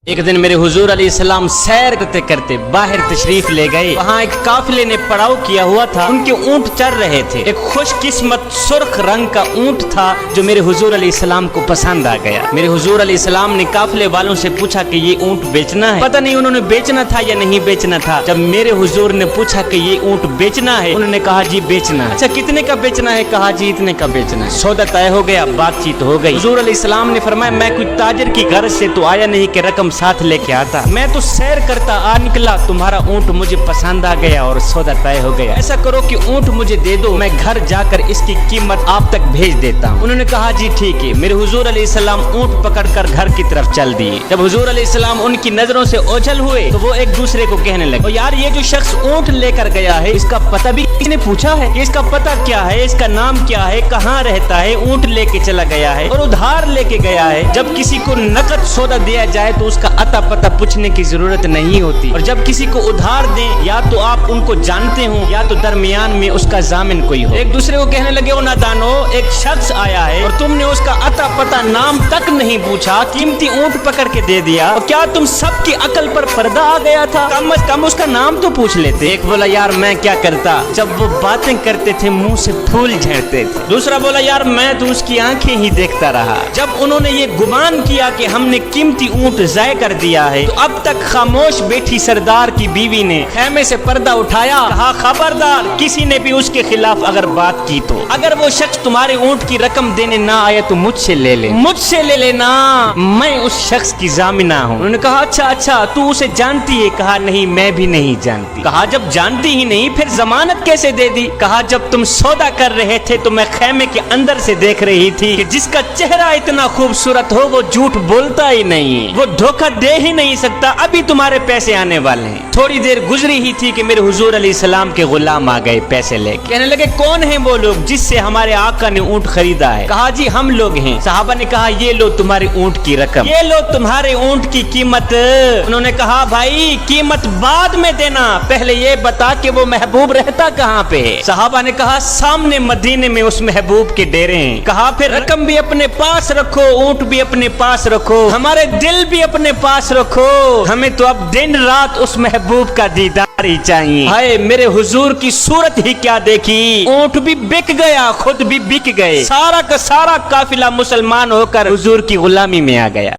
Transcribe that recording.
ایک دن میرے حضور علیہ السلام سیر کرتے کرتے باہر تشریف لے گئے. وہاں ایک قافلے نے پڑاؤ کیا ہوا تھا. ان کے اونٹ چر رہے تھے. ایک خوش قسمت سرخ رنگ کا اونٹ تھا جو میرے حضور علیہ السلام کو پسند آ گیا. میرے حضور علیہ السلام نے قافلے والوں سے پوچھا کہ یہ اونٹ بیچنا ہے. پتہ نہیں انہوں نے بیچنا تھا یا نہیں بیچنا تھا. جب میرے حضور نے پوچھا کہ یہ اونٹ بیچنا ہے, انہوں نے کہا جی بیچنا ہے. اچھا کتنے کا بیچنا ہے؟ کہا جی اتنے کا بیچنا ہے. سودا طے ہو گیا, بات چیت ہو گئی. حضور علیہ السلام نے فرمایا میں کوئی تاجر کی غرض سے تو آیا نہیں کہ رقم ساتھ لے کے آتا, میں تو سیر کرتا آ نکلا, تمہارا اونٹ مجھے پسند آ گیا اور سودا طے ہو گیا. ایسا کرو کہ اونٹ مجھے دے دو, میں گھر جا کر اس کی قیمت آپ تک بھیج دیتا ہوں. انہوں نے کہا جی ٹھیک ہے. میرے حضور علیہ السلام اونٹ پکڑ کر گھر کی طرف چل دیے. جب حضور علیہ السلام ان کی نظروں سے اوجھل ہوئے تو وہ ایک دوسرے کو کہنے لگے یار یہ جو شخص اونٹ لے کر گیا ہے اس کا پتہ بھی کسی نے پوچھا ہے کہ اس کا پتہ کیا ہے, اس کا نام کیا ہے, کہاں رہتا ہے؟ اونٹ لے کے چلا گیا ہے اور ادھار لے کے گیا ہے. جب کسی کو نقد سودا دیا جائے تو اس کا اتا پتہ پوچھنے کی ضرورت نہیں ہوتی, اور جب کسی کو ادھار دیں یا تو آپ ان کو جانتے ہوں یا تو درمیان میں اس کا ضامن کوئی ہو. ایک دوسرے کو کہنے لگے او نادانو, ایک شخص آیا ہے اور تم نے اس کا اتا پتہ نام تک نہیں پوچھا, قیمتی اونٹ پکڑ کے دے دیا, اور کیا تم سب کی عقل پر پردہ آ گیا تھا؟ کم از کم اس کا نام تو پوچھ لیتے. ایک بولا یار میں کیا کرتا, جب وہ باتیں کرتے تھے منہ سے پھول جھڑتے تھے. دوسرا بولا یار میں تو اس کی آنکھیں ہی دیکھتا رہا. جب انہوں نے یہ گمان کیا کہ ہم نے قیمتی اونٹ ضائع کر دیا ہے تو اب تک خاموش بیٹھی سردار کی بیوی نے خیمے سے پردہ اٹھایا, کہا خبردار کسی نے بھی اس کے خلاف اگر بات کی تو اگر وہ شخص تمہارے اونٹ کی رقم دینے نہ آئے تو مجھ سے لے لے, مجھ سے لے لینا, میں اس شخص کی ضامنہ ہوں. انہوں نے کہا اچھا تو اسے جانتی ہے؟ کہا نہیں میں بھی نہیں جانتی. کہا جب جانتی ہی نہیں پھر ضمانت کیسے دے دی؟ کہا جب تم سودا کر رہے تھے تو میں خیمے کے اندر سے دیکھ رہی تھی کہ جس کا چہرہ اتنا خوبصورت ہو وہ جھوٹ بولتا ہی نہیں, وہ دھوکہ دے ہی نہیں سکتا. ابھی تمہارے پیسے آنے والے ہیں. تھوڑی دیر گزری ہی تھی کہ میرے حضور علیہ السلام کے غلام آ گئے پیسے لے کے. کہنے لگے کون ہیں وہ لوگ جس سے ہمارے آقا نے اونٹ خریدا ہے؟ کہا جی ہم لوگ ہیں. صحابہ نے کہا یہ لو تمہارے اونٹ کی رقم, یہ لو تمہارے اونٹ کی قیمت. انہوں نے کہا بھائی قیمت بعد میں دینا, پہلے یہ بتا کہ وہ محبوب رہتا کہاں پہ ہے؟ صحابہ نے کہا سامنے مدینے میں اس محبوب کے ڈیرے ہیں. کہا پھر رقم بھی اپنے پاس رکھو, اونٹ بھی اپنے پاس رکھو, ہمارے دل بھی اپنے پاس رکھو, ہمیں تو اب دن رات اس محبوب کا دیدار ہی چاہیے. ہائے میرے حضور کی صورت ہی کیا دیکھی, اونٹ بھی بک گیا, خود بھی بک گئے, سارا کا سارا قافلہ مسلمان ہو کر حضور کی غلامی میں آ گیا.